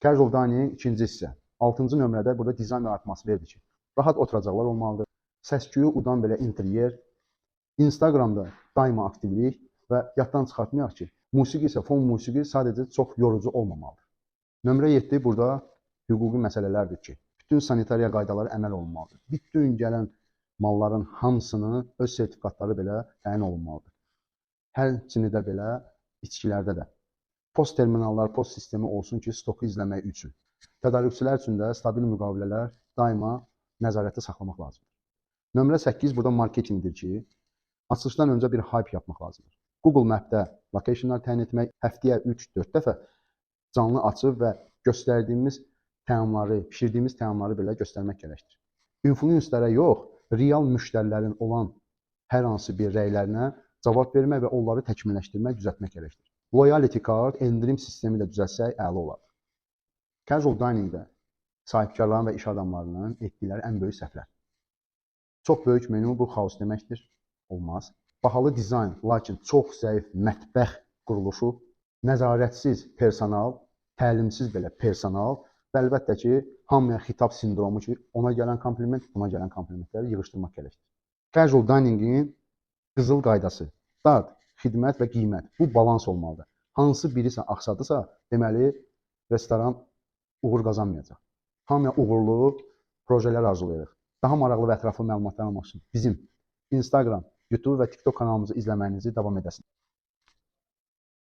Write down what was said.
Casual dining ikinci hissə. 6-cı nömrədə burada dizayn və atmosferdir ki, rahat oturacaqlar olmalıdır. Səs-küyü udan belə interyer. Instagramda daima aktivlik və yaddan çıxartmayaq ki, musiqi isə fon musiqi sadəcə çox yorucu olmamalıdır. Nömrə 7 burada hüquqi məsələlərdir ki, bütün sanitariya qaydaları əməl olunmalıdır. Bütün gələn malların hamısını öz sertifikatları belə təyin olunmalıdır. Həmçinin də belə içkilərdə də. Post terminallar, post sistemi olsun ki, stoku izləmək üçün. Tədarükçülər üçün də stabil müqavilələr daima nəzarətdə saxlamaq lazımdır. Nömrə 8 burada marketinqdir ki, açılışdan öncə bir hype yapmaq lazımdır. Google Map'də locationlar təyin etmək, həftəyə 3-4 dəfə canlı açıb və göstərdiyimiz təamları, pişirdiyimiz təamları belə göstərmək gərəkdir. Influencerlərə yox, real müştərilərin olan hər hansı bir rəylərinə cavab vermək və onları təkmilləşdirmək, düzəltmək gərəkdir. Loyalty card, endirim sistemi də düzəltsək əla olar. Casual diningdə sahibkarların və iş adamlarının etdikləri ən böyük səhvlər. Çox böyük menu bu xaos deməkdir. Olmaz. Bahalı dizayn, lakin çox zəif mətbəx quruluşu, nəzarətsiz personal, təlimsiz belə personal və əlbəttə ki, hamıya xitab sindromu ki, ona gələn kompliment, buna gələn komplimentləri yığışdırmaq gərəkdir. Casual diningin qızıl qaydası, dad, xidmət və qiymət. Bu balans olmalıdır. Hansı birisə axsadısa, deməli, restoran uğur qazanmayacaq. Hamıya uğurlu projelər arzulayırıq. Daha maraqlı və ətraflı məlumatlar almaq üçün bizim Instagram, YouTube və TikTok kanalımızı izləməyinizi davam edəsiniz.